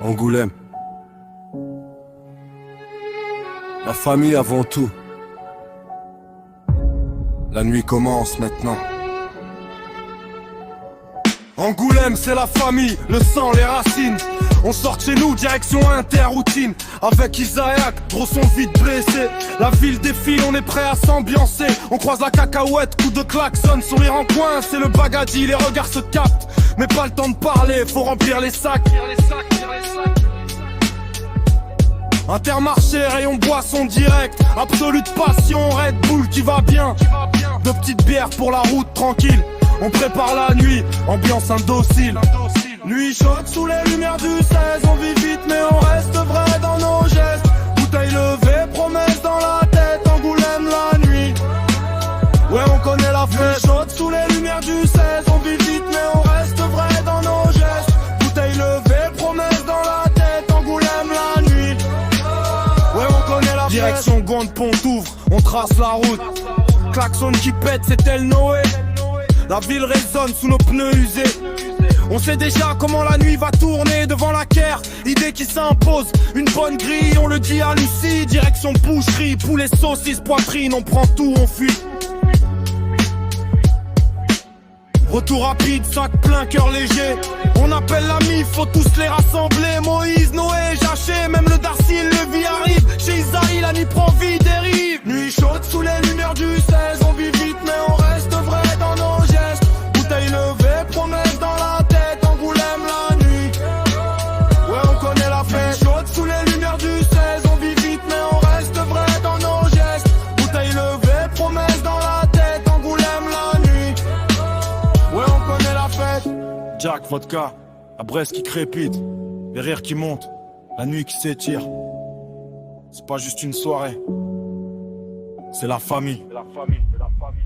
Angoulême. La famille avant tout. La nuit commence maintenant. Angoulême, c'est la famille, le sang, les racines. On sort de chez nous, direction interroutine. Avec Isaac, gros son vite blessé. La ville défile, on est prêt à s'ambiancer. On croise la cacahuète, coup de klaxon, sourire en coin. C'est le bagadi, les regards se captent. Mais pas le temps de parler, faut remplir les sacs. Intermarché, rayon boisson direct. Absolue passion, Red Bull qui va bien. Deux petites bières pour la route tranquille. On prépare la nuit, ambiance indocile. Nuit chaude sous les lumières du 16. On vit vite mais on reste vrai dans nos gestes. Bouteille levée, promesse dans la tête. Angoulême la nuit. Ouais, on connaît la fête. Chaude sous les lumières du 16. On vit vite mais on reste vrai dans nos gestes. Bouteille levée, promesse dans la tête. Angoulême la nuit. Ouais, on connaît la fête. Direction Gonde Pontouvre, on trace la route. Klaxon qui pète, c'est tel Noé. La ville résonne sous nos pneus usés. On sait déjà comment la nuit va tourner devant la Caire. Idée qui s'impose, une bonne grille, on le dit à Lucie. Direction boucherie, poulet, saucisses, poitrine, on prend tout, on fuit. Retour rapide, sac plein, cœur léger. On appelle l'ami, faut tous les rassembler. Moïse, Noé, Jaché, même le Darcy, le vie arrive. Chez Isaïe, la nuit prend vie, dérive. Nuit chaude sous les lumières du 16. On vit vite mais on reste vrai dans nos gestes. Bouteille levée, promesse dans la tête. Angoulême la nuit. Ouais, on connaît la fête. Chaude sous les lumières du 16. On vit vite mais on reste vrai dans nos gestes. Bouteille levée, promesse dans la tête. Angoulême la nuit. Ouais, on connaît la fête. Jack, vodka, la Bresse qui crépite, les rires qui montent, la nuit qui s'étire. C'est pas juste une soirée, c'est la famille. C'est la famille, c'est la famille.